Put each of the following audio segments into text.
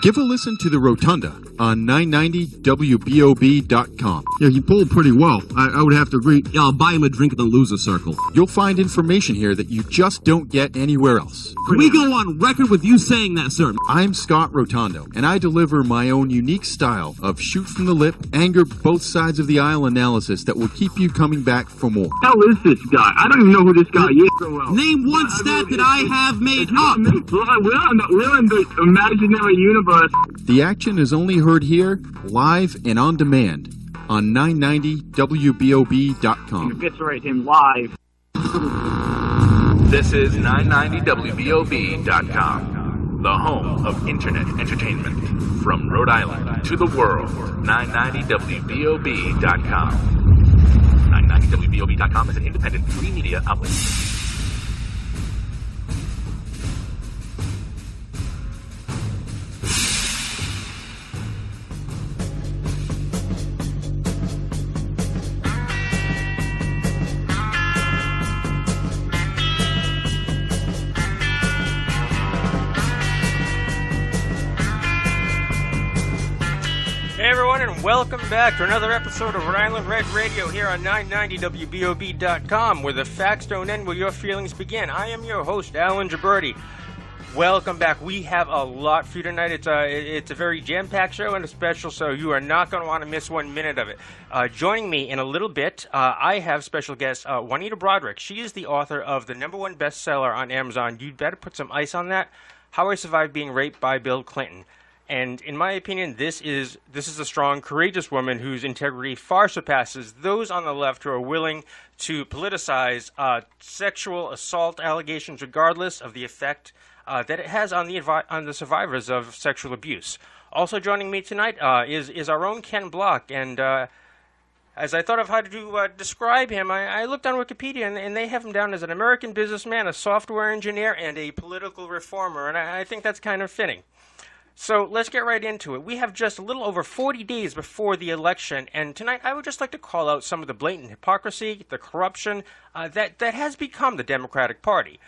Give a listen to The Rotunda on 990WBOB.com. Yeah, he polled pretty well. I would have to agree. Yeah, I'll buy him a drink at the loser circle. You'll find information here that you just don't get anywhere else. Can we go on record with you saying that, sir? I'm Scott Rotondo, and I deliver my own unique style of shoot from the lip, anger both sides of the aisle analysis that will keep you coming back for more. Hell is this guy? I don't even know who this guy is so well. Name one stat that I have made up. We're in the imaginary universe. The action is only heard here, live and on demand, on 990WBOB.com. Eviscerate him live. This is 990WBOB.com, the home of internet entertainment. From Rhode Island to the world, 990WBOB.com. 990WBOB.com is an independent free media outlet. Welcome back to another episode of Rhode Island Red Radio here on 990WBOB.com, where the facts don't end, where your feelings begin. I am your host, Allan Brodderick. Welcome back. We have a lot for you tonight. It's a very jam-packed show and a special, so you are not going to want to miss 1 minute of it. Joining me in a little bit, I have special guest Juanita Brodderick. She is the author of the #1 bestseller on Amazon. You'd better put some ice on that. How I Survived Being Raped by Bill Clinton. And in my opinion, this is a strong, courageous woman whose integrity far surpasses those on the left who are willing to politicize sexual assault allegations, regardless of the effect that it has on the survivors of sexual abuse. Also joining me tonight is our own Ken Block, and as I thought of how to describe him, I looked on Wikipedia, and they have him down as an American businessman, a software engineer, and a political reformer, and I think that's kind of fitting. So let's get right into it. We have just a little over 40 days before the election, and tonight I would just like to call out some of the blatant hypocrisy, the corruption that has become the Democratic Party.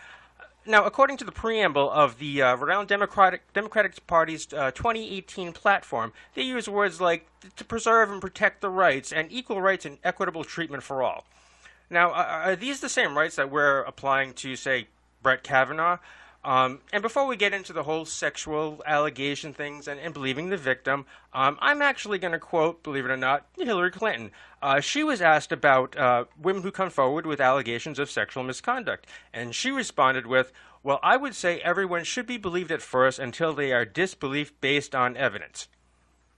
Now, according to the preamble of the Rhode Island Democratic Party's 2018 platform, they use words like to preserve and protect the rights and equal rights and equitable treatment for all. Now, are these the same rights that we're applying to, say, Brett Kavanaugh? And before we get into the whole sexual allegation things and believing the victim, I'm actually going to quote, believe it or not, Hillary Clinton. She was asked about women who come forward with allegations of sexual misconduct, and she responded with, well, I would say everyone should be believed at first until they are disbelieved based on evidence.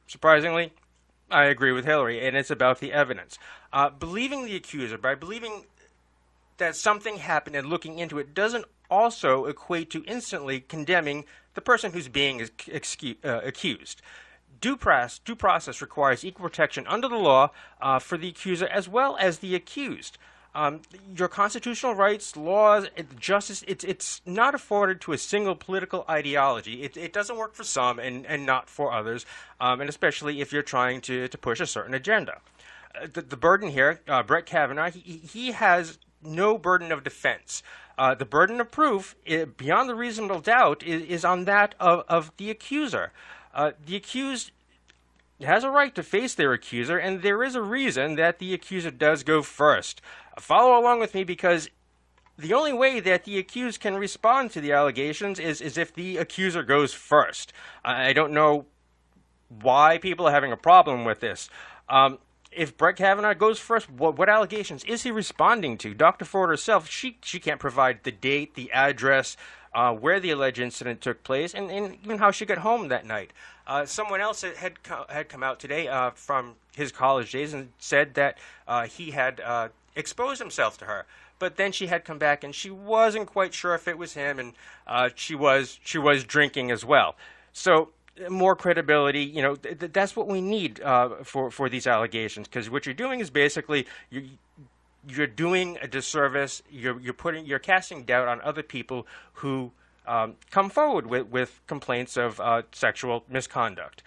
Surprisingly, I agree with Hillary, and it's about the evidence. Believing the accuser, by believing that something happened and looking into it, doesn't also equate to instantly condemning the person who's being accused. Due process requires equal protection under the law for the accuser as well as the accused. Your constitutional rights, laws, justice, it's not afforded to a single political ideology. It doesn't work for some and not for others, and especially if you're trying to push a certain agenda. The burden here, Brett Kavanaugh, he has no burden of defense. The burden of proof, beyond the reasonable doubt, is on that of the accuser. The accused has a right to face their accuser, and there is a reason that the accuser does go first. Follow along with me, because the only way that the accused can respond to the allegations is if the accuser goes first. I don't know why people are having a problem with this. If Brett Kavanaugh goes first, what allegations is he responding to? Dr. Ford herself, she can't provide the date, the address, where the alleged incident took place, and even how she got home that night. Someone else had come out today from his college days and said that he had exposed himself to her. But then she had come back, and she wasn't quite sure if it was him, and she was drinking as well. So more credibility, that's what we need for these allegations, because what you're doing is basically you're doing a disservice. You're casting doubt on other people who come forward with complaints of sexual misconduct.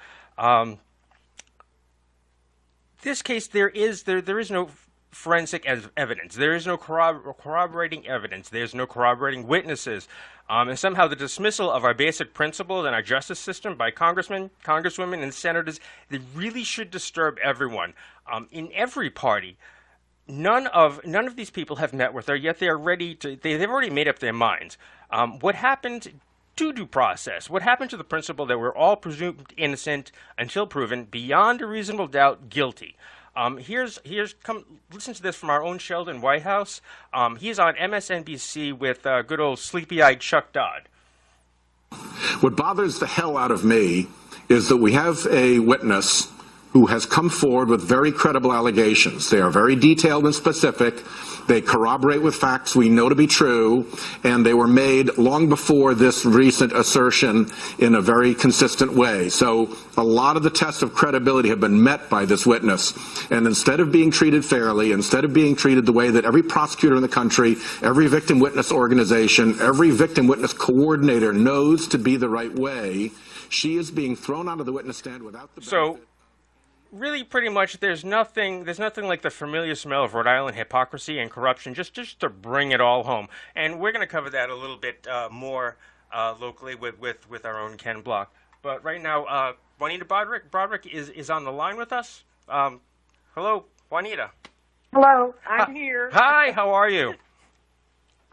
This case, there is no forensic evidence. There is no corroborating evidence. There's no corroborating witnesses. And somehow the dismissal of our basic principles and our justice system by congressmen, congresswomen, and senators, they really should disturb everyone in every party. None of these people have met with her, yet they are ready to. They've already made up their minds. What happened to due process? What happened to the principle that we're all presumed innocent until proven beyond a reasonable doubt guilty? Listen to this from our own Sheldon Whitehouse. He's on MSNBC with good old sleepy-eyed Chuck Dodd. What bothers the hell out of me is that we have a witness who has come forward with very credible allegations. They are very detailed and specific. They corroborate with facts we know to be true, and they were made long before this recent assertion in a very consistent way. So a lot of the tests of credibility have been met by this witness. And instead of being treated fairly, instead of being treated the way that every prosecutor in the country, every victim witness organization, every victim witness coordinator knows to be the right way, she is being thrown out of the witness stand without the benefit. Really, pretty much, there's nothing like the familiar smell of Rhode Island hypocrisy and corruption, just to bring it all home. And we're going to cover that a little bit more locally with our own Ken Block. But right now, Juanita Brodderick is on the line with us. Hello, Juanita. Hello, I'm here. Hi, how are you?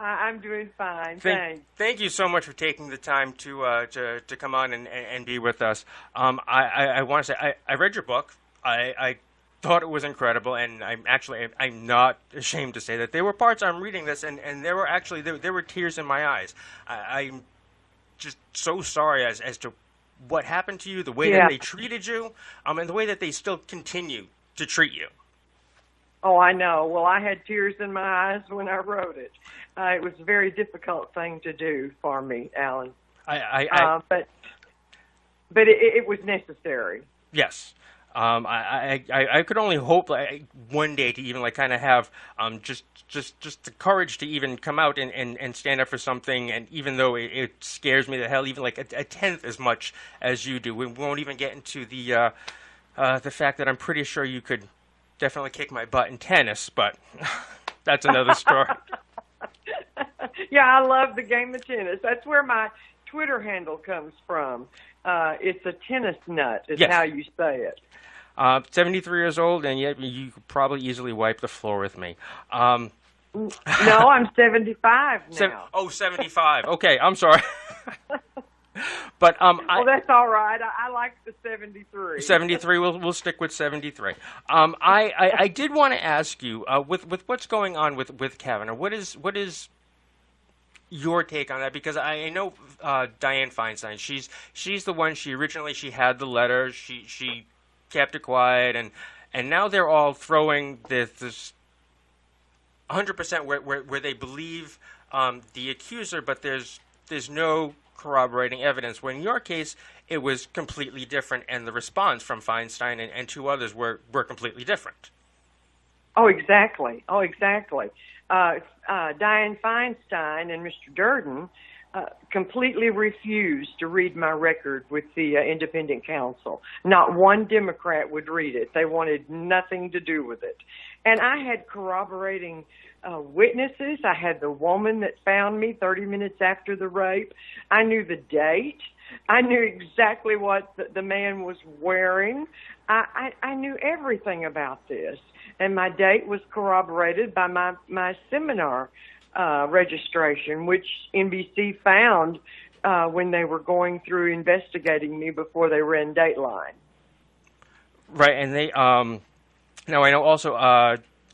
I'm doing fine, thanks. Thank you so much for taking the time to come on and be with us. I want to say, I read your book. I thought it was incredible, and I'm not ashamed to say that there were parts I'm reading this, and there were tears in my eyes. I'm just so sorry as to what happened to you, the way that they treated you, and the way that they still continue to treat you. Oh, I know. Well, I had tears in my eyes when I wrote it. It was a very difficult thing to do for me, Allan. But it was necessary. Yes. I could only hope one day to even kind of have just the courage to even come out and stand up for something, and even though it scares me to hell, even like a tenth as much as you do. We won't even get into the fact that I'm pretty sure you could definitely kick my butt in tennis, but that's another story. Yeah, I love the game of tennis. That's where my Twitter handle comes from. It's a tennis nut is how you say it. 73 years old, and yet you could probably easily wipe the floor with me. No, I'm 75 now. 75. Okay, I'm sorry. But well, that's all right. I like the 73. 73. We'll stick with 73. I did want to ask you with what's going on with Kavanaugh. What is your take on that? Because I know Dianne Feinstein. She's the one. She originally had the letter. She kept it quiet, and now they're all throwing this 100% where they believe the accuser, but there's no corroborating evidence. When in your case, it was completely different, and the response from Feinstein and two others were completely different. Oh, exactly. Dianne Feinstein and Mr. Durden completely refused to read my record with the independent counsel. Not one Democrat would read it. They wanted nothing to do with it. And I had corroborating witnesses. I had the woman that found me 30 minutes after the rape. I knew the date. I knew exactly what the man was wearing. I knew everything about this. And my date was corroborated by my seminar registration, which NBC found when they were going through investigating me before they ran Dateline. Right, and they now I know also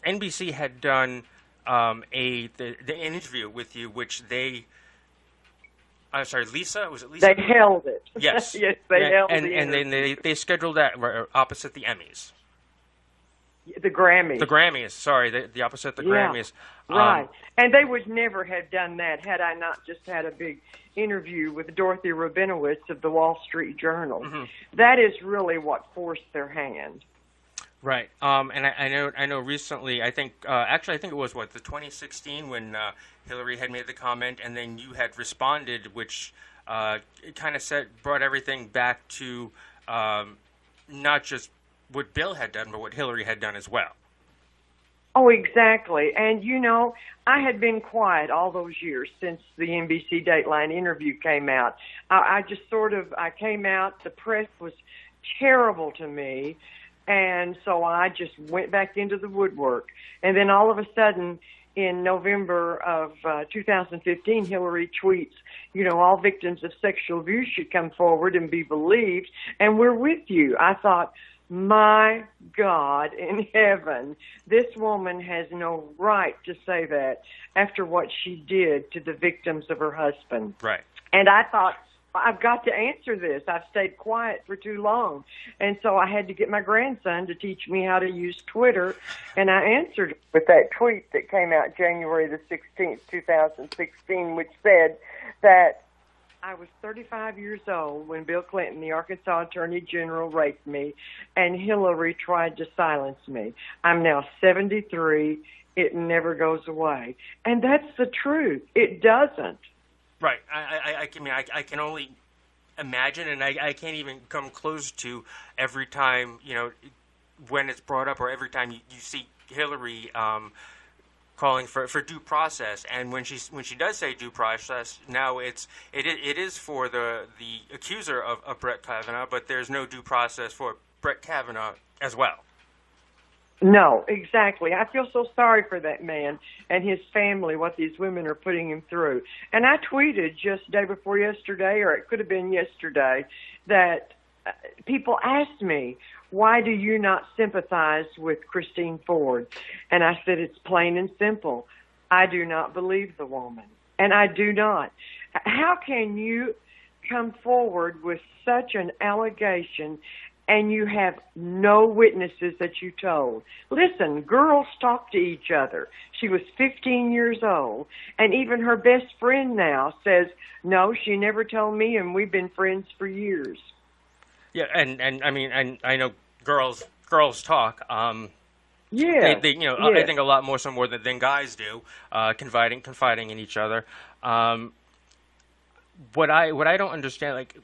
NBC had done the interview with you, which they. I'm sorry, Lisa? Was it Lisa? They held it. Yes. Yes, they held it. And then they scheduled that opposite the Emmys. The Grammys. The Grammys, sorry, the opposite of the Grammys. Right. And they would never have done that had I not just had a big interview with Dorothy Rabinowitz of the Wall Street Journal. Mm-hmm. That is really what forced their hand. Right. And I know recently, I think it was the 2016 when Hillary had made the comment, and then you had responded, which kind of brought everything back to not just what Bill had done, but what Hillary had done as well. Oh, exactly. And, you know, I had been quiet all those years since the NBC Dateline interview came out. I came out, the press was terrible to me, and so I just went back into the woodwork. And then all of a sudden, in November of 2015, Hillary tweets, you know, all victims of sexual abuse should come forward and be believed, and we're with you. I thought, my God in heaven, this woman has no right to say that after what she did to the victims of her husband. Right. And I thought, I've got to answer this. I've stayed quiet for too long. And so I had to get my grandson to teach me how to use Twitter, and I answered with that tweet that came out January the 16th, 2016, which said that I was 35 years old when Bill Clinton, the Arkansas Attorney General, raped me, and Hillary tried to silence me. I'm now 73. It never goes away. And that's the truth. It doesn't. Right. I can only imagine, and I can't even come close to every time, you know, when it's brought up or every time you see Hillary calling for due process, and when she does say due process, now it is for the accuser of Brett Kavanaugh, but there's no due process for Brett Kavanaugh as well. No, exactly. I feel so sorry for that man and his family, what these women are putting him through. And I tweeted just day before yesterday, or it could have been yesterday, that people asked me, why do you not sympathize with Christine Ford? And I said, it's plain and simple. I do not believe the woman. And I do not. How can you come forward with such an allegation and you have no witnesses that you told? Listen, girls talk to each other. She was 15 years old, and even her best friend now says, no, she never told me, and we've been friends for years. Yeah, and I mean, and I know girls talk. Yeah, they you know, yeah. I think a lot more than guys do, confiding in each other. What I don't understand, like,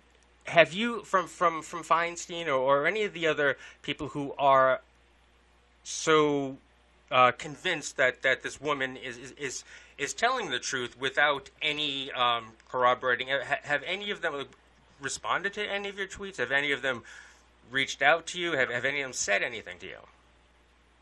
have you from Feinstein or any of the other people who are so convinced that this woman is telling the truth without any corroborating? Have any of them responded to any of your tweets? Have any of them reached out to you? Have any of them said anything to you?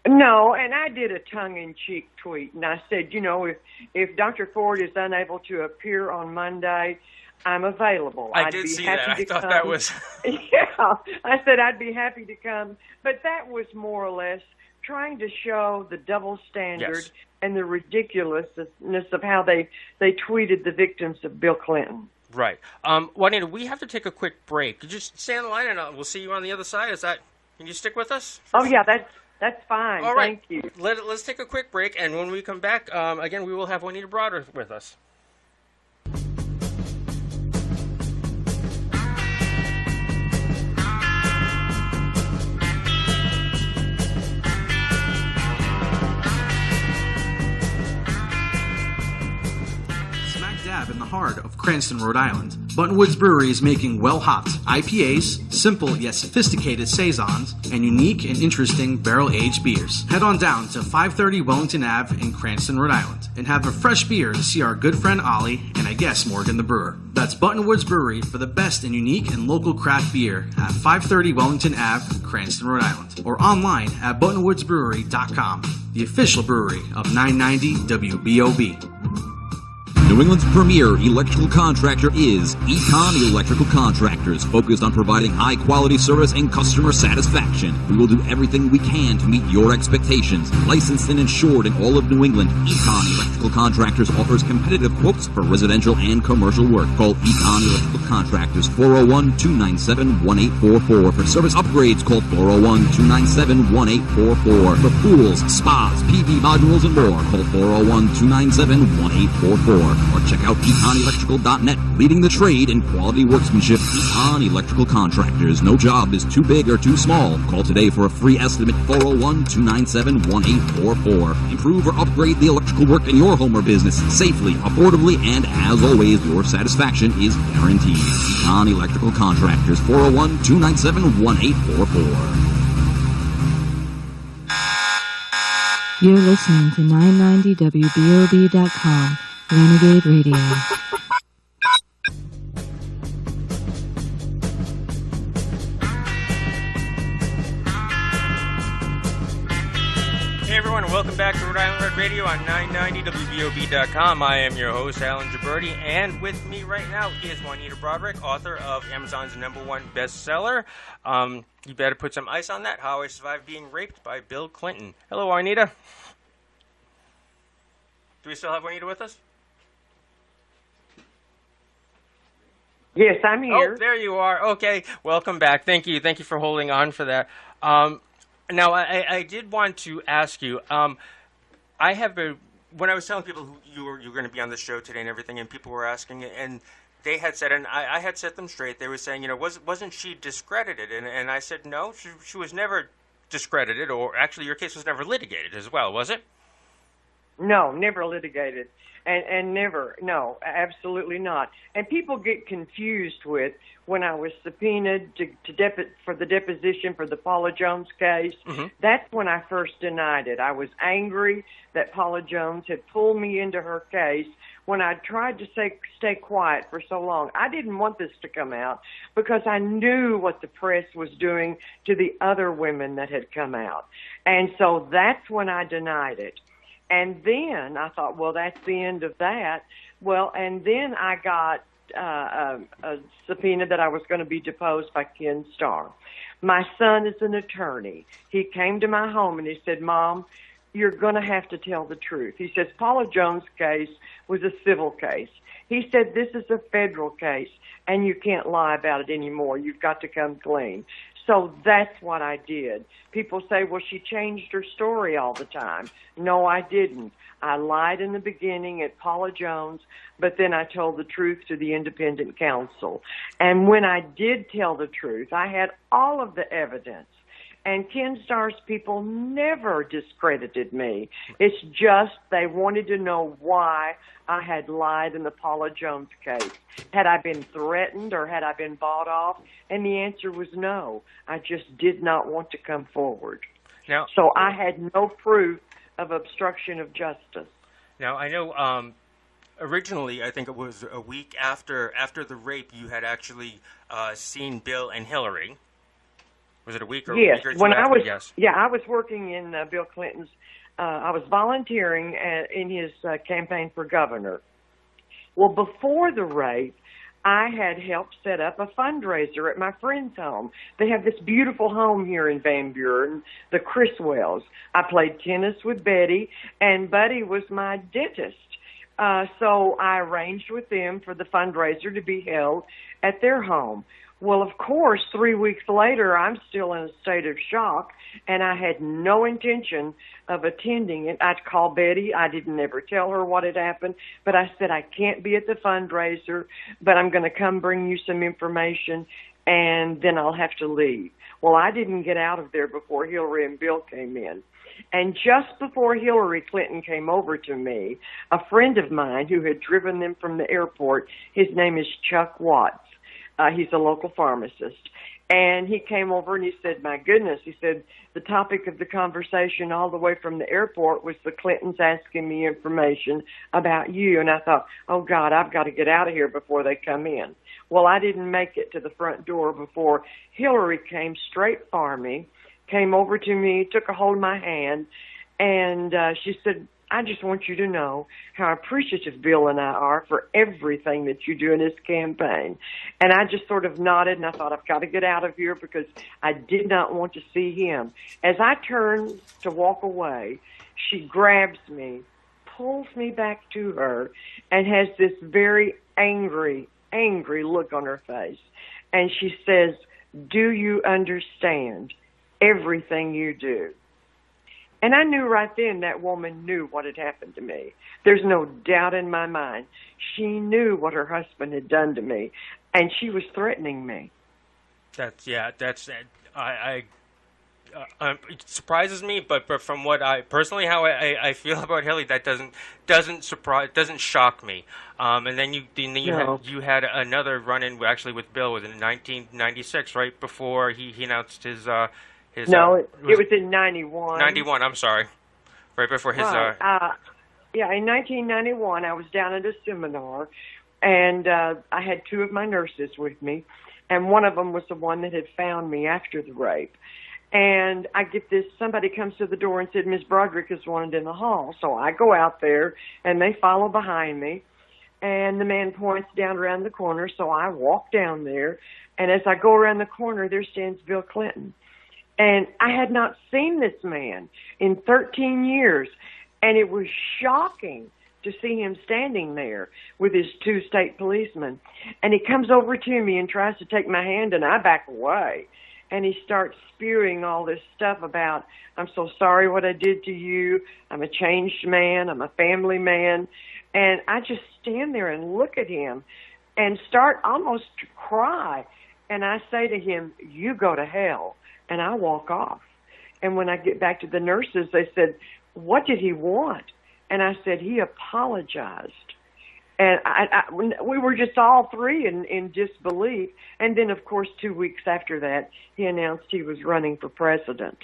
No, and I did a tongue-in-cheek tweet, and I said, you know, if Dr. Ford is unable to appear on Monday, I'm available. I did see that. I thought that was... Yeah, I said I'd be happy to come, but that was more or less trying to show the double standard, yes, and the ridiculousness of how they tweeted the victims of Bill Clinton. Right. Juanita, we have to take a quick break. You just stay on the line, and we'll see you on the other side. Can you stick with us? Oh, yeah, that's fine. All right. Thank you. Let's take a quick break, and when we come back, again, we will have Juanita Brodderick with us. In the heart of Cranston, Rhode Island, Buttonwoods Brewery is making well-hopped IPAs, simple yet sophisticated saisons, and unique and interesting barrel-aged beers. Head on down to 530 Wellington Ave in Cranston, Rhode Island, and have a fresh beer to see our good friend Ollie and I guess Morgan the brewer. That's Buttonwoods Brewery for the best and unique and local craft beer at 530 Wellington Ave, Cranston, Rhode Island, or online at buttonwoodsbrewery.com, the official brewery of 990 WBOB. New England's premier electrical contractor is Econ Electrical Contractors, focused on providing high-quality service and customer satisfaction. We will do everything we can to meet your expectations. Licensed and insured in all of New England, Econ Electrical Contractors offers competitive quotes for residential and commercial work. Call Econ Electrical Contractors, 401-297-1844. For service upgrades, call 401-297-1844. For pools, spas, PV modules, and more, call 401-297-1844. Or check out EconElectrical.net, leading the trade in quality workmanship. Econ Electrical Contractors. No job is too big or too small. Call today for a free estimate, 401-297-1844. Improve or upgrade the electrical work in your home or business safely, affordably, and as always, your satisfaction is guaranteed. Econ Electrical Contractors, 401-297-1844. You're listening to 990WBOB.com, Renegade Radio. Hey everyone, and welcome back to Rhode Island Red Radio on 990WBOB.com. I am your host, Allan Jaberti, and with me right now is Juanita Brodderick, author of Amazon's #1 bestseller. You better put some ice on that, How I Survived Being Raped by Bill Clinton. Hello, Juanita. Do we still have Juanita with us? Yes, I'm here. Oh, there you are. Okay, welcome back. Thank you. Thank you for holding on for that. Now, I did want to ask you, when I was telling people who you were going to be on the show today and everything, and people were asking, and they had said, and I had set them straight, they were saying, wasn't she discredited? And I said, no, she was never discredited, or actually your case was never litigated as well, was it? No, never litigated. And never, no, absolutely not. And people get confused with when I was subpoenaed for the deposition for the Paula Jones case. Mm-hmm. That's when I first denied it. I was angry that Paula Jones had pulled me into her case when I tried to stay quiet for so long. I didn't want this to come out because I knew what the press was doing to the other women that had come out. And so that's when I denied it. And then I thought, well, that's the end of that. Well, and then I got a subpoena that I was going to be deposed by Ken Starr. My son is an attorney. He came to my home and he said, Mom, you're going to have to tell the truth. He says, Paula Jones' case was a civil case. He said, this is a federal case, and you can't lie about it anymore. You've got to come clean. So that's what I did. People say, well, she changed her story all the time. No, I didn't. I lied in the beginning at Paula Jones, but then I told the truth to the independent counsel. And when I did tell the truth, I had all of the evidence. And Ken Starr's people never discredited me. It's just they wanted to know why I had lied in the Paula Jones case. Had I been threatened or had I been bought off? And the answer was no. I just did not want to come forward. Now, so I had no proof of obstruction of justice. Now, I know originally, I think it was a week after the rape, you had actually seen Bill and Hillary. Was it a week or yes. A week or two when after? I was, yes. Yeah, I was working in Bill Clinton's. I was volunteering in his campaign for governor. Well, before the rape, I had helped set up a fundraiser at my friend's home. They have this beautiful home here in Van Buren, the Criswells. I played tennis with Betty, and Buddy was my dentist. So I arranged with them for the fundraiser to be held at their home. Well, of course, 3 weeks later, I'm still in a state of shock, and I had no intention of attending it. I'd call Betty. I didn't ever tell her what had happened, but I said, I can't be at the fundraiser, but I'm going to come bring you some information, and then I'll have to leave. Well, I didn't get out of there before Hillary and Bill came in. And just before Hillary Clinton came over to me, a friend of mine who had driven them from the airport, his name is Chuck Watts. He's a local pharmacist. And he came over and he said, my goodness, he said, the topic of the conversation all the way from the airport was the Clintons asking me information about you. And I thought, oh, God, I've got to get out of here before they come in. Well, I didn't make it to the front door before Hillary came straight for me, came over to me, took a hold of my hand, and she said, I just want you to know how appreciative Bill and I are for everything that you do in this campaign. And I just sort of nodded, and I thought, I've got to get out of here because I did not want to see him. As I turned to walk away, she grabs me, pulls me back to her, and has this very angry look on her face. And she says, do you understand everything you do? And I knew right then that woman knew what had happened to me. There's no doubt in my mind. She knew what her husband had done to me, and she was threatening me. It surprises me, but from what I personally, how I feel about Hillary, that doesn't shock me. And then you had another run-in actually with Bill. Was it in 1996, right before he announced his. No, it was in 91. 91, I'm sorry. Right before his... Yeah, in 1991, I was down at a seminar, and I had two of my nurses with me, and one of them was the one that had found me after the rape. And I get this, somebody comes to the door and said, Ms. Brodderick is wanted in the hall. So I go out there, and they follow behind me, and the man points down around the corner, so I walk down there, and as I go around the corner, there stands Bill Clinton. And I had not seen this man in 13 years, and it was shocking to see him standing there with his two state policemen. And he comes over to me and tries to take my hand, and I back away. And he starts spewing all this stuff about, I'm so sorry what I did to you. I'm a changed man. I'm a family man. And I just stand there and look at him and start almost to cry. And I say to him, you go to hell. And I walk off. And when I get back to the nurses, they said, what did he want? And I said, he apologized. And we were just all three in disbelief. And then, of course, 2 weeks after that, he announced he was running for president.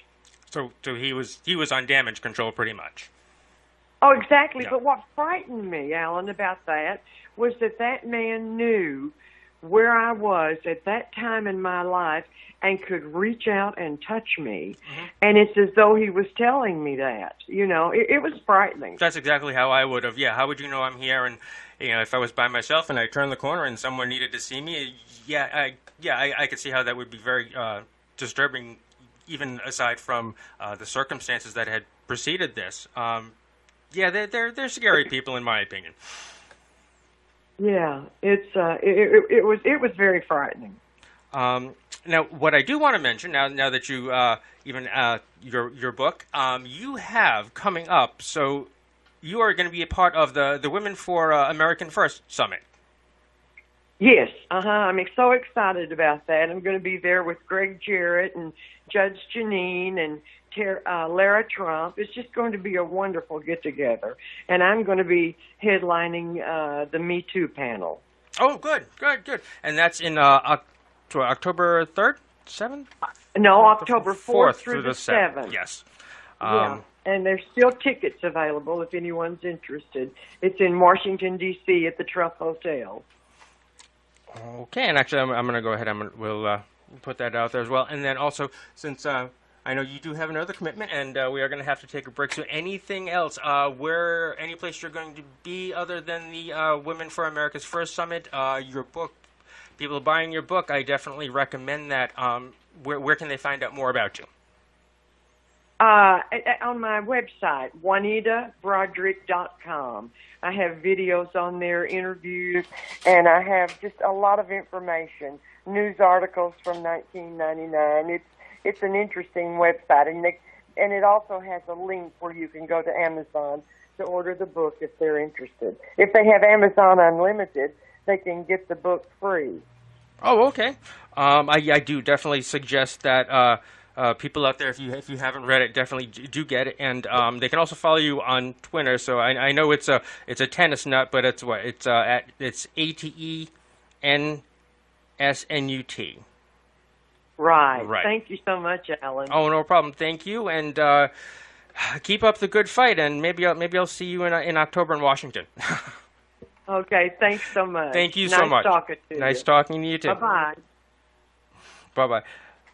So he was on damage control pretty much. Oh, exactly. Yeah. But what frightened me, Allan, about that was that man knew where I was at that time in my life and could reach out and touch me. Mm-hmm. And it's as though he was telling me that. You know, it was frightening. That's exactly how I would have. Yeah, how would you know I'm here? And, you know, if I was by myself and I turned the corner and someone needed to see me, I could see how that would be very disturbing, even aside from the circumstances that had preceded this. They're scary people, in my opinion. Yeah, it was very frightening. Now, what I do want to mention, now that you your book, you have coming up, so you are going to be a part of the Women for American First Summit. Yes, I'm so excited about that. I'm going to be there with Greg Jarrett and Judge Janine and Lara Trump. It's just going to be a wonderful get-together. And I'm going to be headlining the Me Too panel. Oh, good. And that's in October 3rd, 7th? No, October 4th through the 7th. Yes. Yeah, and there's still tickets available if anyone's interested. It's in Washington, D.C. at the Trump Hotel. Okay, and actually I'm going to go ahead and we'll put that out there as well. And then also, since I know you do have another commitment, and we are going to have to take a break. So anything else, any place you're going to be other than the Women for America's First Summit, your book, people buying your book, I definitely recommend that. Where can they find out more about you? On my website, JuanitaBrodderick.com. I have videos on there, interviews, and I have just a lot of information, news articles from 1999. It's an interesting website, and it also has a link where you can go to Amazon to order the book if they're interested. If they have Amazon Unlimited, they can get the book free. Oh, okay. I do definitely suggest that people out there, if you haven't read it, definitely do get it. And they can also follow you on Twitter. So I know it's a tennis nut, but it's what it's ATENSNUT. Right. Thank you so much, Allan. Oh, no problem. Thank you, and keep up the good fight. And maybe I'll see you in October in Washington. Okay. Thanks so much. Thank you so much. Nice talking to you too. Bye-bye. Bye-bye.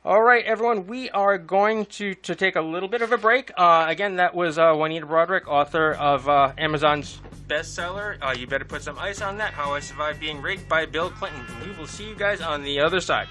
All right, everyone, we are going to take a little bit of a break. Again, that was Juanita Brodderick, author of Amazon's bestseller, You Better Put Some Ice on That, How I Survived Being Raped by Bill Clinton. We will see you guys on the other side.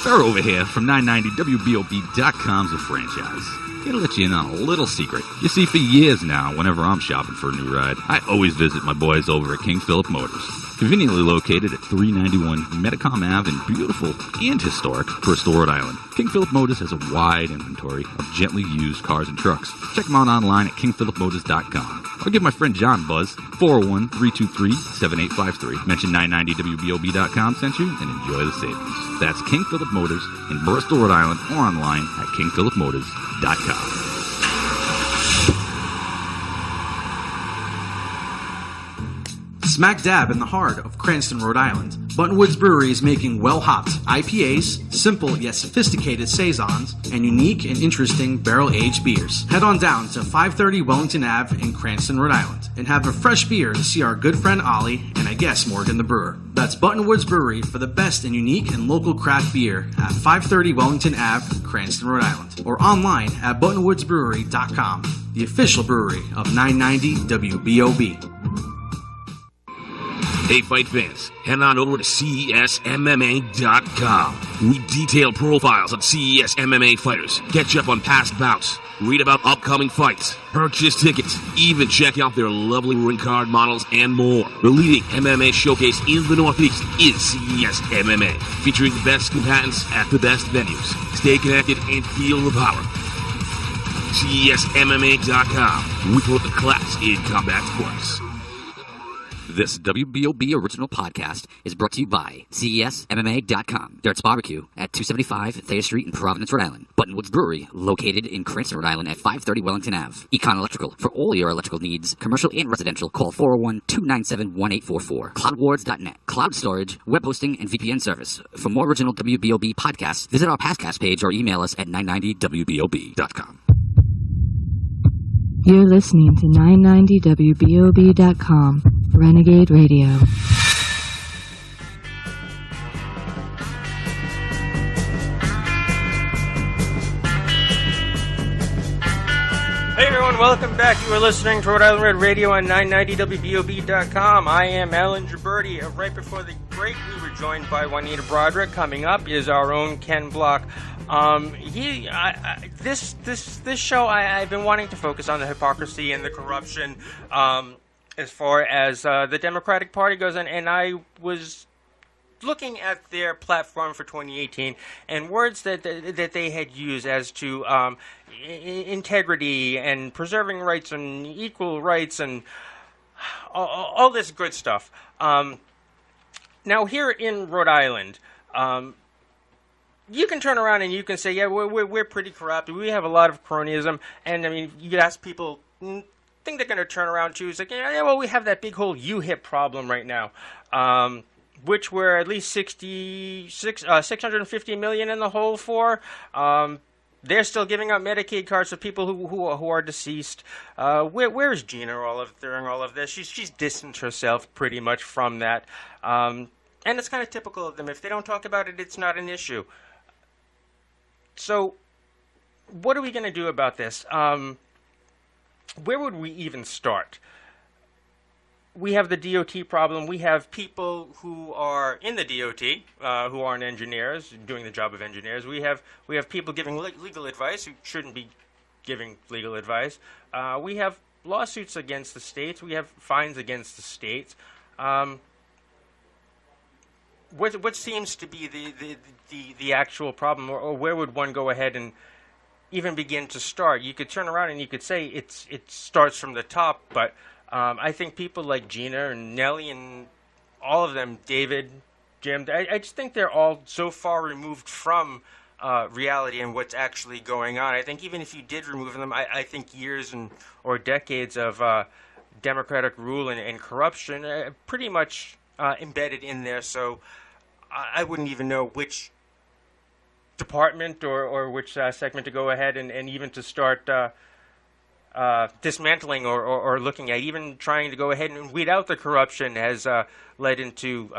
Sir over here from 990WBOB.com's a franchise. Gotta let you in on a little secret. You see, for years now, whenever I'm shopping for a new ride, I always visit my boys over at King Philip Motors. Conveniently located at 391 Metacom Ave in beautiful and historic Bristol, Rhode Island. King Philip Motors has a wide inventory of gently used cars and trucks. Check them out online at kingphilipmotors.com. Or give my friend John a buzz, 401-323-7853. Mention 990WBOB.com sent you and enjoy the savings. That's King Philip Motors in Bristol, Rhode Island, or online at kingphilipmotors.com. Smack dab in the heart of Cranston, Rhode Island, Buttonwoods Brewery is making well-hot IPAs, simple yet sophisticated saisons, and unique and interesting barrel-aged beers. Head on down to 530 Wellington Ave in Cranston, Rhode Island, and have a fresh beer to see our good friend Ollie and I guess Morgan the brewer. That's Buttonwoods Brewery for the best and unique and local craft beer at 530 Wellington Ave, Cranston, Rhode Island, or online at buttonwoodsbrewery.com, the official brewery of 990 WBOB. Hey, fight fans, head on over to CESMMA.com. We detail profiles of CES MMA fighters, catch up on past bouts, read about upcoming fights, purchase tickets, even check out their lovely ring card models and more. The leading MMA showcase in the Northeast is CES MMA, featuring the best combatants at the best venues. Stay connected and feel the power. CESMMA.com. We put the class in combat sports. This WBOB original podcast is brought to you by CESMMA.com, Dirt's Barbecue at 275 Thayer Street in Providence, Rhode Island. Buttonwoods Brewery, located in Cranston, Rhode Island at 530 Wellington Ave. Econ Electrical, for all your electrical needs, commercial and residential, call 401-297-1844. CloudWards.net, cloud storage, web hosting, and VPN service. For more original WBOB podcasts, visit our podcast page or email us at 990WBOB.com. You're listening to 990WBOB.com, Renegade Radio. Hey everyone, welcome back. You are listening to Rhode Island Red Radio on 990WBOB.com. I am Allan Gibberti. Right before the break, we were joined by Juanita Brodderick. Coming up is our own Ken Block. This show, I've been wanting to focus on the hypocrisy and the corruption as far as the Democratic Party goes, and I was looking at their platform for 2018 and words that they had used as to integrity and preserving rights and equal rights and all this good stuff. Now here in Rhode Island, you can turn around and you can say, yeah, we're pretty corrupt. We have a lot of cronyism. And, I mean, you ask people, think they're going to turn around to, it's like, yeah, well, we have that big whole UHIP problem right now, which we're at least $650 million in the hole for. They're still giving out Medicaid cards to people who are deceased. Where's Gina during all of this? She's distanced herself pretty much from that. And it's kind of typical of them. If they don't talk about it, it's not an issue. So, what are we going to do about this? Where would we even start? We have the DOT problem. We have people who are in the DOT who aren't engineers, doing the job of engineers. We have people giving legal advice who shouldn't be giving legal advice. We have lawsuits against the states. We have fines against the states. What seems to be the actual problem, or where would one go ahead and even begin to start? You could turn around and you could say it starts from the top, but I think people like Gina and Nellie and all of them, David, Jim, I just think they're all so far removed from reality and what's actually going on. I think even if you did remove them, I think years or decades of democratic rule and corruption are pretty much embedded in there, so I wouldn't even know which department or which segment to go ahead and even to start dismantling or looking at. Even trying to go ahead and weed out the corruption has led into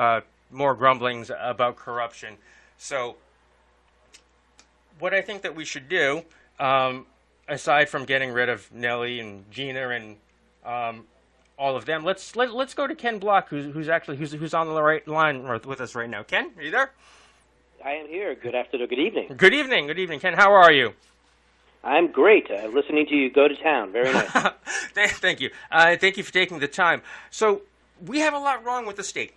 more grumblings about corruption. So what I think that we should do, aside from getting rid of Nellie and Gina and all of them, let's go to Ken Block, who's on the right line with us right now. Ken, are you there? I am here. Good afternoon. Good evening. Good evening, Ken. How are you? I'm great. Listening to you go to town. Very nice. Thank you. Thank you for taking the time. So we have a lot wrong with the state.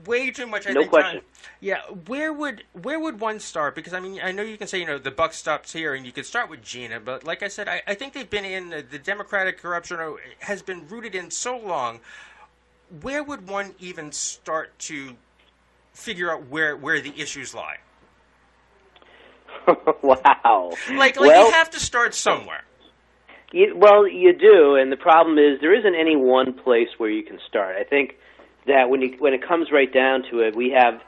Way too much. No question. Yeah, where would one start? Because I mean, I know you can say the buck stops here, and you could start with Gina. But like I said, I think they've been in the Democratic corruption has been rooted in so long. Where would one even start to figure out where the issues lie? Wow. Like you have to start somewhere. You do, and the problem is there isn't any one place where you can start. I think that when it comes right down to it, we have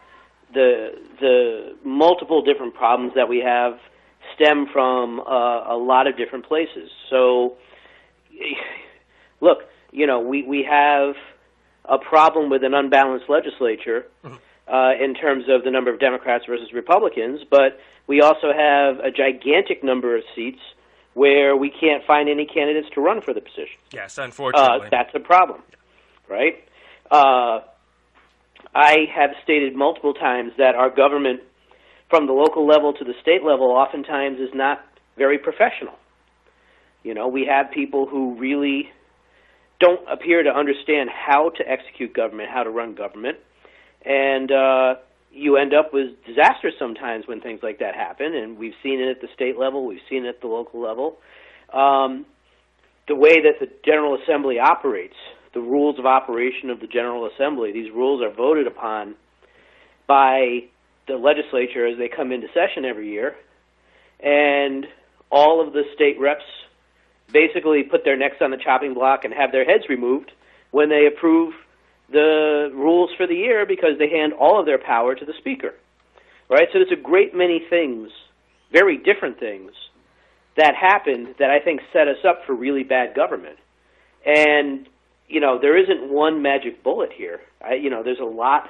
the multiple different problems that we have stem from a lot of different places. So, look, we have a problem with an unbalanced legislature in terms of the number of Democrats versus Republicans, but we also have a gigantic number of seats where we can't find any candidates to run for the position. Yes, unfortunately. That's a problem, right? I have stated multiple times that our government, from the local level to the state level, oftentimes is not very professional. We have people who really don't appear to understand how to execute government, how to run government, and you end up with disasters sometimes when things like that happen, and we've seen it at the state level, we've seen it at the local level. The way that the General Assembly operates, the rules of operation of the General Assembly, these rules are voted upon by the legislature as they come into session every year, and all of the state reps basically put their necks on the chopping block and have their heads removed when they approve the rules for the year because they hand all of their power to the Speaker, right? So there's a great many things, very different things, that happened that I think set us up for really bad government. And, there isn't one magic bullet here. There's a lot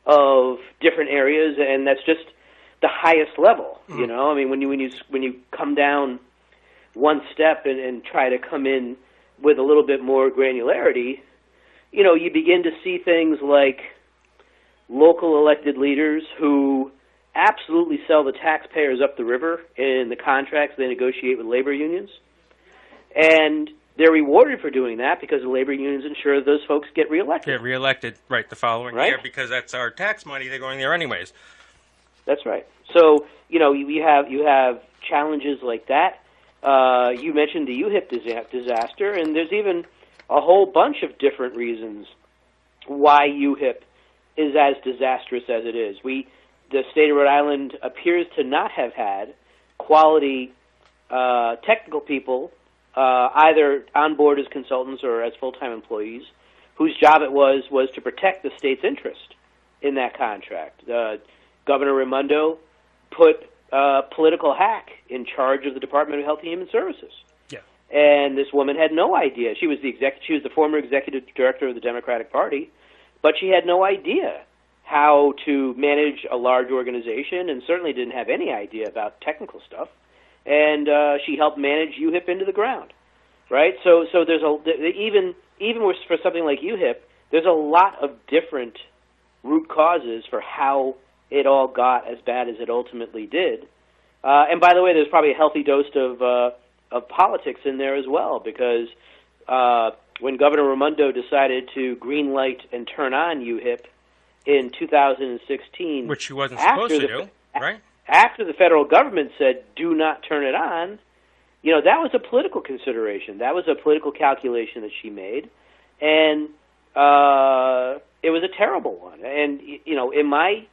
of different areas, and that's just the highest level, I mean, when you come down one step and try to come in with a little bit more granularity, you begin to see things like local elected leaders who absolutely sell the taxpayers up the river in the contracts they negotiate with labor unions. And they're rewarded for doing that because the labor unions ensure those folks get reelected. Get reelected, right, the following year, because that's our tax money. They're going there anyways. That's right. So, you have challenges like that. You mentioned the UHIP disaster, and there's even a whole bunch of different reasons why UHIP is as disastrous as it is. The state of Rhode Island appears to not have had quality technical people, either on board as consultants or as full-time employees, whose job it was to protect the state's interest in that contract. Governor Raimondo put a political hack in charge of the Department of Health and Human Services. And this woman had no idea. She was the former executive director of the Democratic Party, but she had no idea how to manage a large organization, and certainly didn't have any idea about technical stuff. And she helped manage UHIP into the ground, right? So there's even for something like UHIP, there's a lot of different root causes for how it all got as bad as it ultimately did. And by the way, there's probably a healthy dose of politics in there as well, because when Governor Raimondo decided to greenlight and turn on UHIP in 2016, which he wasn't supposed to do, right? After the federal government said, do not turn it on, that was a political consideration. That was a political calculation that she made, and it was a terrible one. And, in my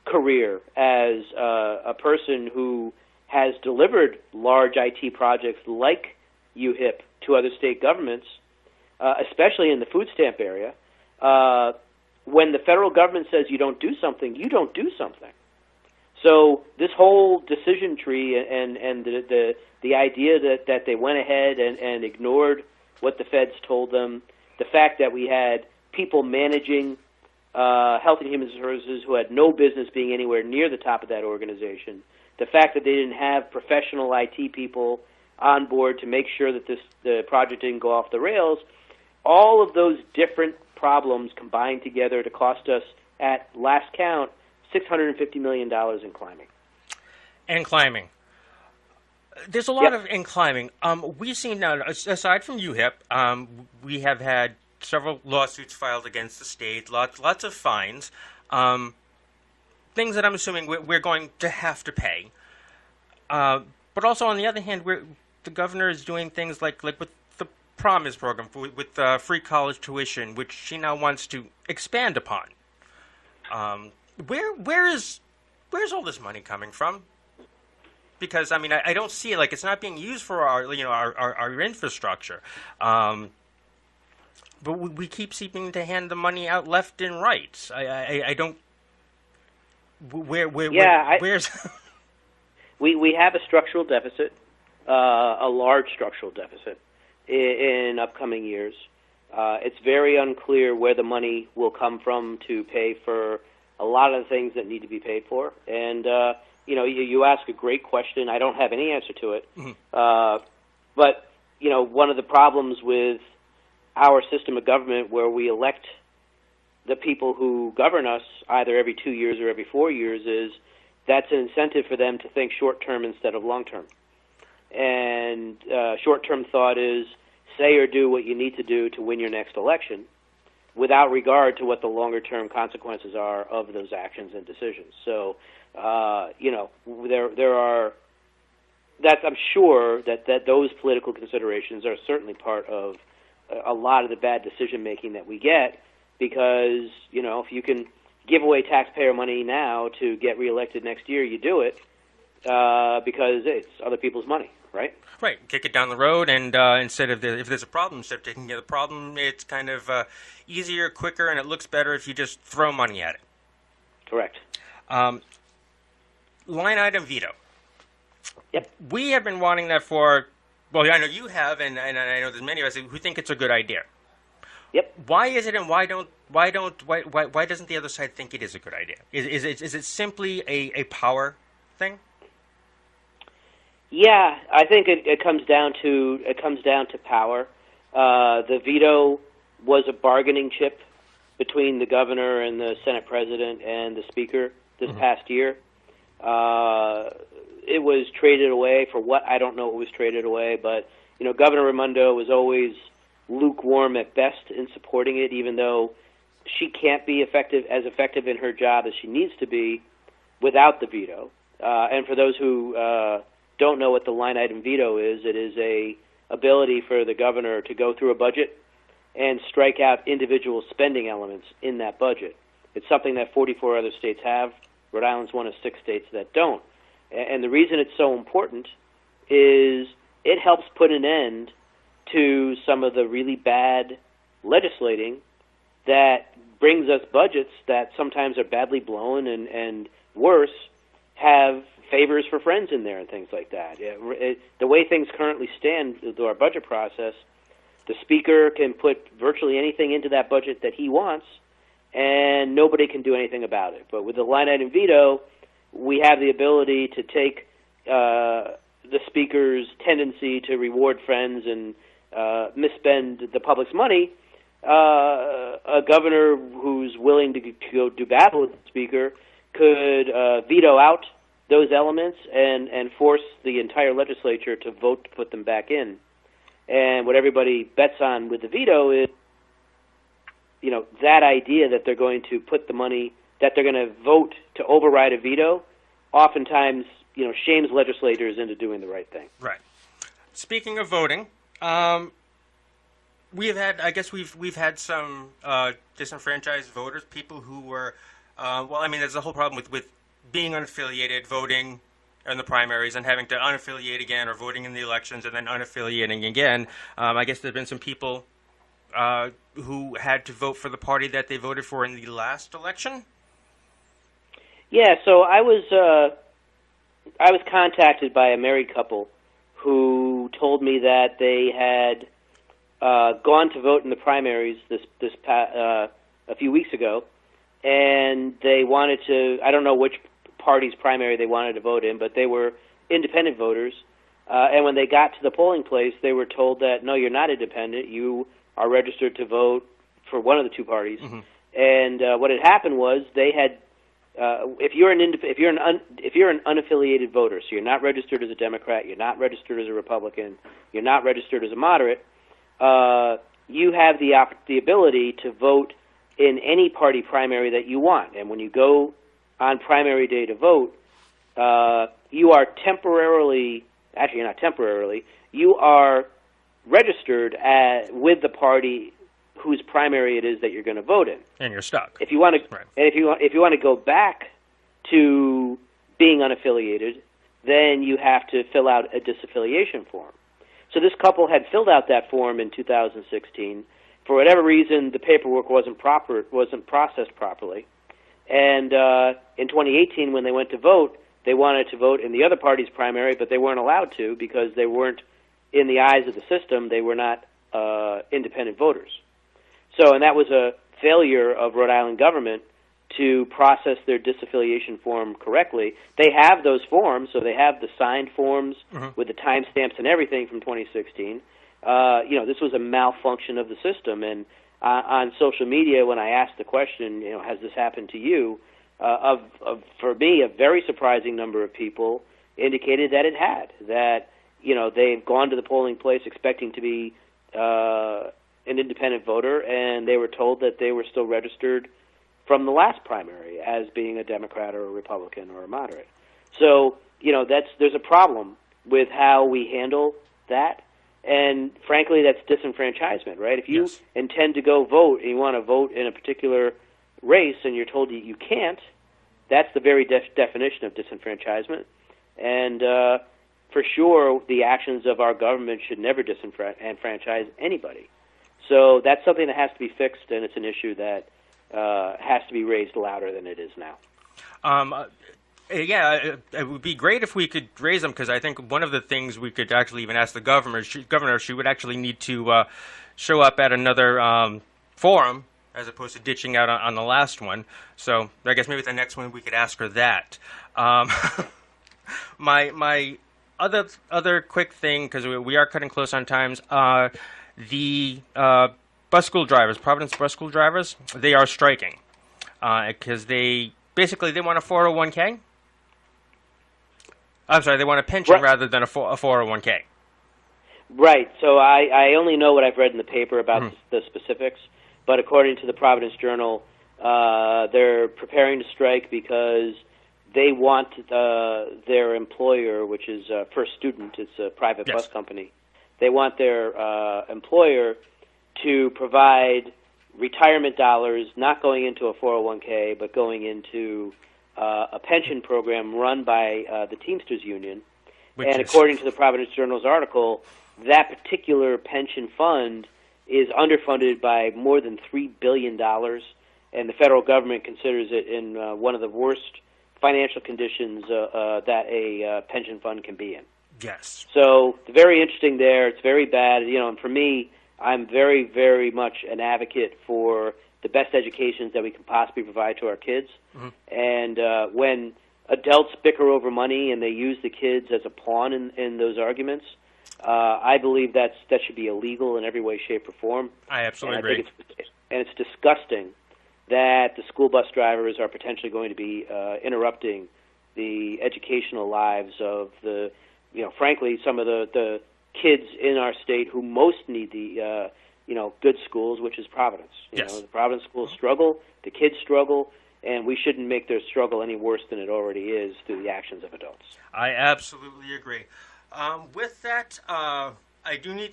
career as a person who has delivered large IT projects like UHIP to other state governments, especially in the food stamp area, when the federal government says you don't do something, you don't do something. So this whole decision tree and the idea that they went ahead and ignored what the feds told them, the fact that we had people managing Health and Human Services who had no business being anywhere near the top of that organization, the fact that they didn't have professional IT people on board to make sure that the project didn't go off the rails, all of those different problems combined together to cost us, at last count, $650 million in climbing. And climbing. There's a lot of in climbing. We've seen now, aside from UHIP, we have had several lawsuits filed against the state, lots of fines, things that I'm assuming we're going to have to pay. But also, on the other hand, the governor is doing things like with the Promise program, with free college tuition, which she now wants to expand upon. Where's all this money coming from? Because I don't see it. Like, it's not being used for our infrastructure. But we keep seeming to hand the money out left and right. I don't. Where's? We have a structural deficit, a large structural deficit in upcoming years. It's very unclear where the money will come from to pay for a lot of the things that need to be paid for. And you ask a great question. I don't have any answer to it. Mm-hmm. But one of the problems with our system of government, where we elect the people who govern us either every 2 years or every 4 years, is that's an incentive for them to think short-term instead of long-term. And short-term thought is say or do what you need to do to win your next election without regard to what the longer-term consequences are of those actions and decisions. So, there are... I'm sure that those political considerations are certainly part of a lot of the bad decision-making that we get, because, if you can give away taxpayer money now to get reelected next year, you do it because it's other people's money, right? Right. Kick it down the road, and if there's a problem, instead of taking care of the problem, it's kind of easier, quicker, and it looks better if you just throw money at it. Correct. Line item veto. Yep. We have been wanting that for, well, I know you have, and I know there's many of us who think it's a good idea. Yep. Why is it, and why doesn't the other side think it is a good idea? Is it simply a power thing? Yeah, I think it comes down to power. The veto was a bargaining chip between the governor and the Senate president and the speaker this past year. It was traded away for what? I don't know what was traded away, but Governor Raimondo was always lukewarm at best in supporting it, even though she can't be as effective in her job as she needs to be without the veto. And for those who don't know what the line item veto is, it is a ability for the governor to go through a budget and strike out individual spending elements in that budget. It's something that 44 other states have. Rhode Island's one of 6 states that don't. And the reason it's so important is it helps put an end to some of the really bad legislating that brings us budgets that sometimes are badly blown and worse, have favors for friends in there and things like that. The way things currently stand through our budget process, the speaker can put virtually anything into that budget that he wants, and nobody can do anything about it. But with the line item veto, we have the ability to take the speaker's tendency to reward friends and misspend the public's money. A governor who's willing to go do battle with the speaker could veto out those elements and force the entire legislature to vote to put them back in. And what everybody bets on with the veto is, that idea that they're going to put the money, that they're going to vote to override a veto, oftentimes, shames legislators into doing the right thing. Right. Speaking of voting, we've had some disenfranchised voters, people who were, there's a whole problem with being unaffiliated, voting in the primaries, and having to unaffiliate again, or voting in the elections and then unaffiliating again. I guess there have been some people who had to vote for the party that they voted for in the last election. Yeah, so I was contacted by a married couple who told me that they had gone to vote in the primaries a few weeks ago, and they wanted to, I don't know which party's primary they wanted to vote in, but they were independent voters, and when they got to the polling place, they were told that, no, you're not independent, you are registered to vote for one of the two parties. Mm-hmm. And what had happened was they had, if you're an unaffiliated voter, so you're not registered as a Democrat, you're not registered as a Republican, you're not registered as a moderate, you have the ability to vote in any party primary that you want. And when you go on primary day to vote, you are temporarily, actually not temporarily, you are registered with the party whose primary it is that you're going to vote in. And you're stuck. If you want to, right. And if you want to go back to being unaffiliated, then you have to fill out a disaffiliation form. So this couple had filled out that form in 2016. For whatever reason, the paperwork wasn't processed properly. And in 2018, when they went to vote, they wanted to vote in the other party's primary, but they weren't allowed to because they weren't, in the eyes of the system, they were not independent voters. So, and that was a failure of Rhode Island government to process their disaffiliation form correctly. They have those forms, so they have the signed forms with the timestamps and everything from 2016. This was a malfunction of the system, and on social media, when I asked the question, has this happened to you? For me, a very surprising number of people indicated that it had. That they've gone to the polling place expecting to be an independent voter, and they were told that they were still registered from the last primary as being a Democrat or a Republican or a moderate. So, there's a problem with how we handle that. And frankly, that's disenfranchisement, right? If you intend to go vote and you want to vote in a particular race and you're told you can't, that's the very definition of disenfranchisement. And for sure, the actions of our government should never disenfranchise anybody. So that's something that has to be fixed, and it's an issue that has to be raised louder than it is now. It would be great if we could raise them, because I think one of the things we could actually even ask the governor, she would actually need to show up at another forum as opposed to ditching out on the last one. So I guess maybe the next one we could ask her that. My other quick thing, because we are cutting close on times, the bus school drivers, Providence bus school drivers, they are striking because they want a 401k. I'm sorry, they want a pension rather than a 401k. Right. So I only know what I've read in the paper about the specifics, but according to the Providence Journal, they're preparing to strike because they want their employer, which is First Student, it's a private bus company, they want their employer to provide retirement dollars not going into a 401k, but going into a pension program run by the Teamsters Union. And according to the Providence Journal's article, that particular pension fund is underfunded by more than $3 billion, and the federal government considers it in one of the worst financial conditions that a pension fund can be in. Yes. So very interesting there. It's very bad. And for me, I'm very, very much an advocate for the best educations that we can possibly provide to our kids. And when adults bicker over money and they use the kids as a pawn in those arguments, I believe that should be illegal in every way, shape, or form. I absolutely agree. And it's disgusting that the school bus drivers are potentially going to be interrupting the educational lives of the, frankly, some of the kids in our state who most need the, good schools, which is Providence. The Providence schools struggle, the kids struggle, and we shouldn't make their struggle any worse than it already is through the actions of adults. I absolutely agree. With that, I do need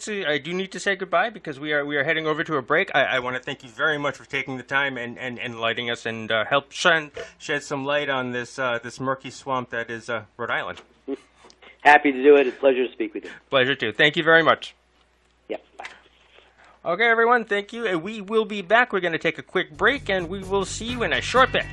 to say goodbye because we are heading over to a break. I want to thank you very much for taking the time and enlightening us and help shed some light on this murky swamp that is Rhode Island. Happy to do it. It's a pleasure to speak with you. Pleasure too. Thank you very much. Yep. Bye. Okay, everyone. Thank you. We will be back. We're going to take a quick break, and we will see you in a short bit.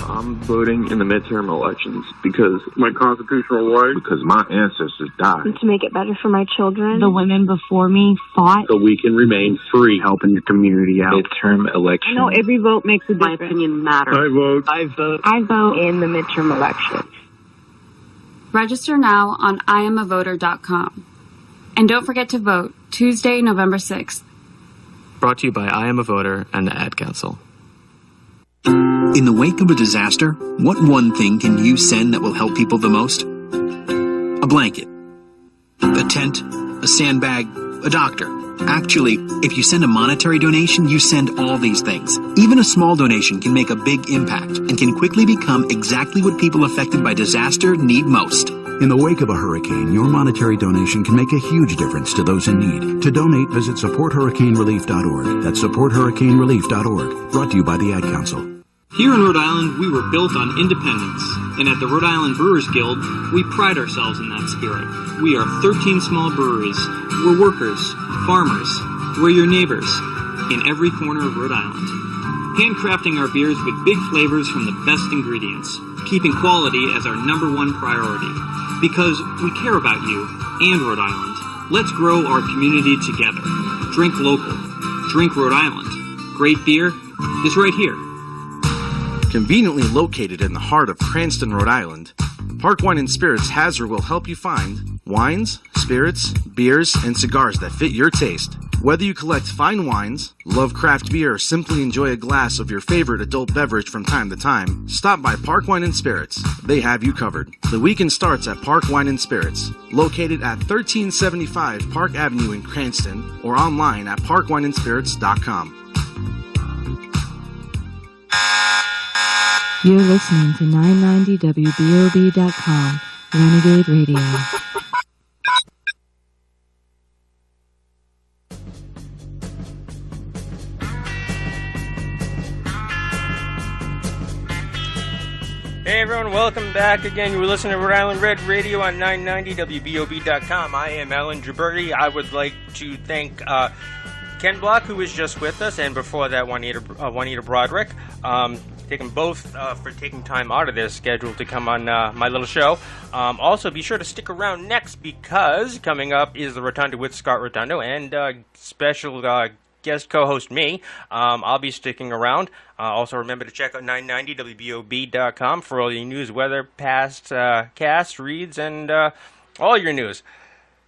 I'm voting in the midterm elections because my constitutional right, because my ancestors died. To make it better for my children. The women before me fought. So we can remain free, helping the community out. Midterm election. I know every vote makes a difference. My opinion matters. I vote. I vote. I vote in the midterm elections. Register now on IamAvoter.com. And don't forget to vote Tuesday, November 6th. Brought to you by I Am a Voter and the Ad Council. In the wake of a disaster, what one thing can you send that will help people the most? A blanket, a tent, a sandbag, a doctor. Actually, if you send a monetary donation, you send all these things. Even a small donation can make a big impact and can quickly become exactly what people affected by disaster need most. In the wake of a hurricane, your monetary donation can make a huge difference to those in need. To donate, visit supporthurricanerelief.org. That's supporthurricanerelief.org. Brought to you by the Ad Council. Here in Rhode Island, we were built on independence, and at the Rhode Island Brewers Guild, we pride ourselves in that spirit. We are 13 small breweries. We're workers, farmers, we're your neighbors, in every corner of Rhode Island. Handcrafting our beers with big flavors from the best ingredients, keeping quality as our #1 priority. Because we care about you and Rhode Island. Let's grow our community together. Drink local. Drink Rhode Island. Great beer is right here. Conveniently located in the heart of Cranston, Rhode Island, Park Wine & Spirits has or will help you find wines, spirits, beers, and cigars that fit your taste. Whether you collect fine wines, love craft beer, or simply enjoy a glass of your favorite adult beverage from time to time, stop by Park Wine & Spirits. They have you covered. The weekend starts at Park Wine & Spirits, located at 1375 Park Avenue in Cranston, or online at parkwineandspirits.com. You're listening to 990WBOB.com, Renegade Radio. Hey everyone, welcome back again. You're listening to Rhode Island Red Radio on 990WBOB.com. I am Allan Jaberti. I would like to thank Ken Block, who was just with us, and before that, Juanita Brodderick. Thank them both for taking time out of their schedule to come on my little show. Also, be sure to stick around next, because coming up is the Rotunda with Scott Rotundo and special guest co-host me. I'll be sticking around. Also, remember to check out 990WBOB.com for all your news, weather, past cast, reads, and all your news.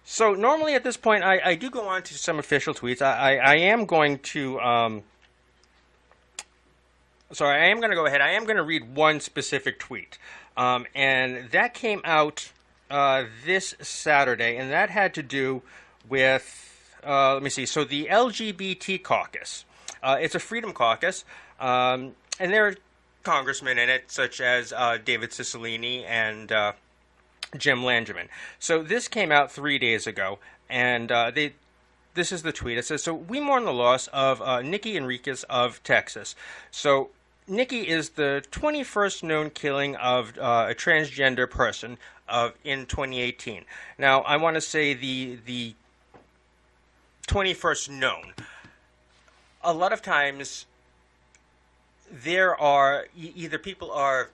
So normally at this point, I do go on to some official tweets. I am going to... Sorry, I am going to go ahead. I am going to read one specific tweet. And that came out this Saturday, and that had to do with, let me see, so the LGBT caucus. It's a freedom caucus, and there are congressmen in it, such as David Cicilline and Jim Langevin. So this came out 3 days ago, and this is the tweet. It says, so we mourn the loss of Nikki Enriquez of Texas. So Nikki is the 21st known killing of a transgender person in 2018. Now, I want to say the 21st known. A lot of times, there are either people are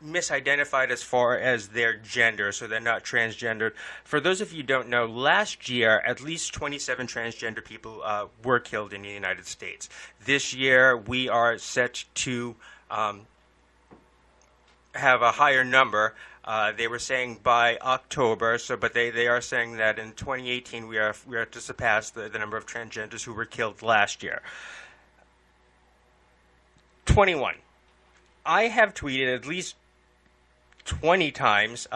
misidentified as far as their gender, so they're not transgendered. For those of you who don't know, last year, at least 27 transgender people were killed in the United States. This year, we are set to have a higher number. They were saying by October, but they are saying that in 2018, we are to surpass the number of transgenders who were killed last year. 21. I have tweeted at least 20 times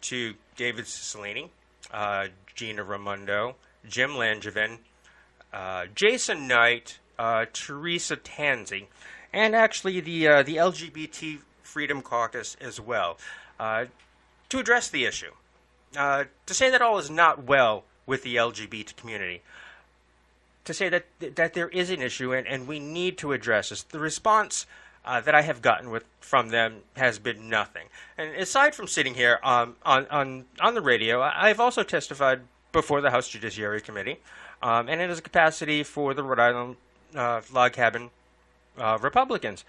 to David Cicilline, Gina Raimondo, Jim Langevin, Jason Knight, Teresa Tanzi, and actually the LGBT Freedom Caucus as well, to address the issue, to say that all is not well with the LGBT community, to say that there is an issue and we need to address this. The response that I have gotten from them has been nothing. And aside from sitting here on the radio, I've also testified before the House Judiciary Committee, and in a capacity for the Rhode Island Log Cabin Republicans.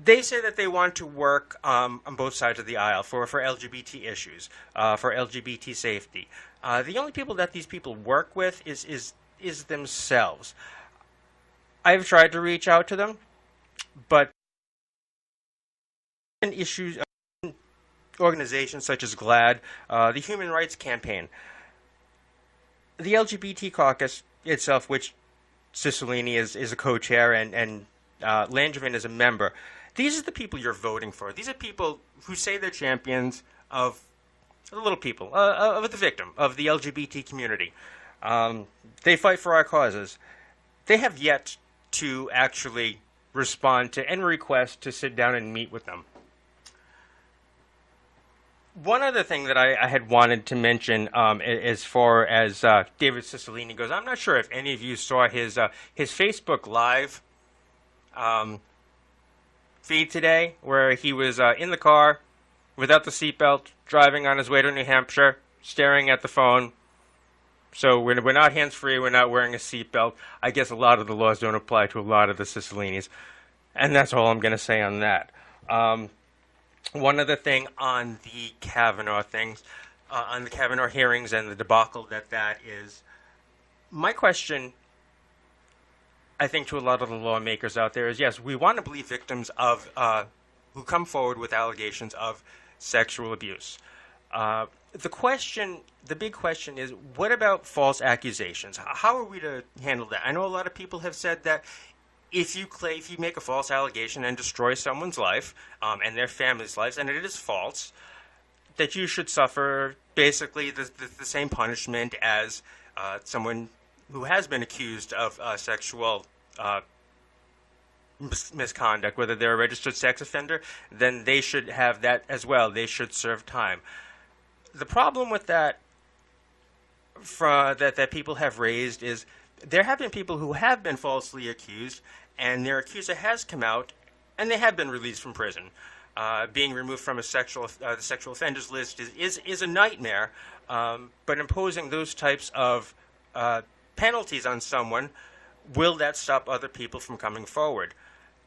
They say that they want to work on both sides of the aisle for LGBT issues, for LGBT safety. The only people that these people work with is themselves. I've tried to reach out to them, but issues, organizations such as GLAAD, the Human Rights Campaign, the LGBT caucus itself, which Cicilline is a co-chair and Langevin is a member, these are the people you're voting for. These are people who say they're champions of the little people, of the victim, of the LGBT community. They fight for our causes. They have yet to actually respond to any request to sit down and meet with them. One other thing that I had wanted to mention as far as David Cicilline goes, I'm not sure if any of you saw his Facebook Live feed today, where he was in the car without the seatbelt, driving on his way to New Hampshire, staring at the phone. So we're not hands-free, we're not wearing a seatbelt. I guess a lot of the laws don't apply to a lot of the Cicillines. And that's all I'm going to say on that. One other thing on the Kavanaugh things, on the Kavanaugh hearings and the debacle that is, my question, I think, to a lot of the lawmakers out there is, yes, we want to believe victims of who come forward with allegations of sexual abuse. The big question is, what about false accusations? How are we to handle that? I know a lot of people have said that if you make a false allegation and destroy someone's life and their family's lives, and it is false, that you should suffer basically the same punishment as someone who has been accused of sexual misconduct, whether they're a registered sex offender, then they should have that as well. They should serve time. The problem with that that people have raised is there have been people who have been falsely accused, and their accuser has come out, and they have been released from prison. Being removed from the sexual offenders list is a nightmare, but imposing those types of penalties on someone, will that stop other people from coming forward?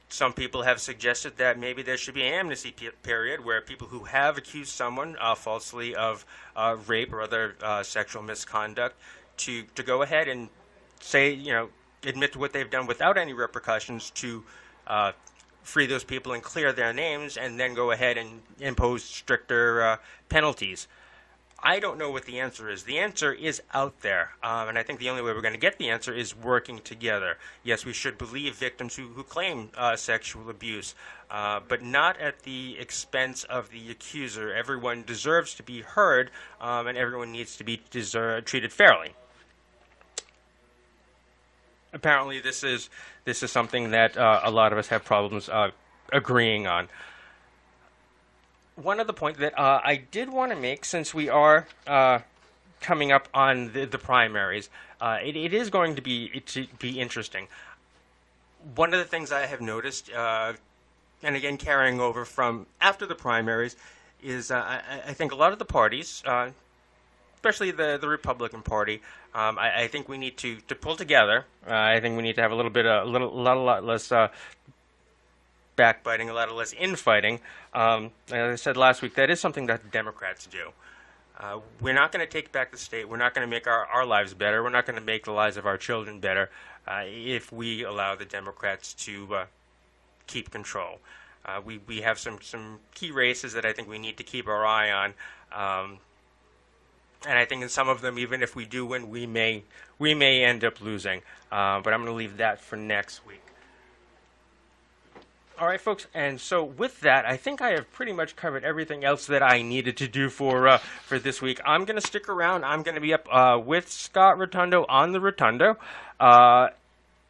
Some people have suggested that maybe there should be an amnesty period where people who have accused someone falsely of rape or other sexual misconduct to go ahead and say, admit to what they've done without any repercussions, to free those people and clear their names, and then go ahead and impose stricter penalties. I don't know what the answer is. The answer is out there, and I think the only way we're going to get the answer is working together. Yes, we should believe victims who claim sexual abuse, but not at the expense of the accuser. Everyone deserves to be heard, and everyone needs to be treated fairly. Apparently, this is something that a lot of us have problems agreeing on. One other point that I did want to make, since we are coming up on the primaries, it is going to be interesting. One of the things I have noticed, and again carrying over from after the primaries, is I think a lot of the parties, especially the Republican Party, I think we need to pull together. I think we need to have a lot less backbiting, a lot less infighting. As I said last week, that is something that the Democrats do. We're not going to take back the state. We're not going to make our lives better. We're not going to make the lives of our children better if we allow the Democrats to keep control. We have some key races that I think we need to keep our eye on. And I think in some of them, even if we do win, we may end up losing. But I'm going to leave that for next week. All right, folks, and so with that, I think I have pretty much covered everything else that I needed to do for this week. I'm going to stick around. I'm going to be up with Scott Rotundo on the Rotundo.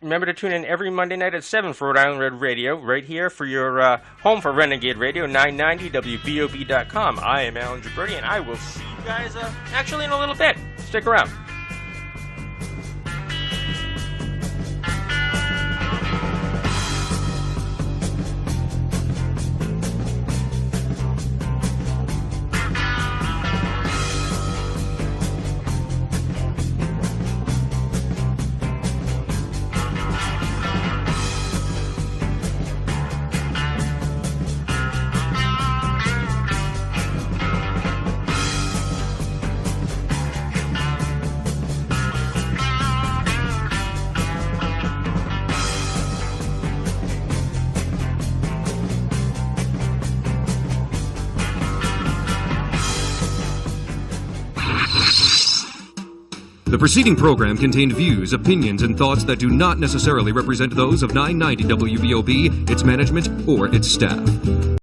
Remember to tune in every Monday night at 7 for Rhode Island Red Radio, right here for your home for Renegade Radio, 990 WBOB.com. I am Allan Gibberti, and I will see you guys actually in a little bit. Stick around. The preceding program contained views, opinions, and thoughts that do not necessarily represent those of 990 WBOB, its management, or its staff.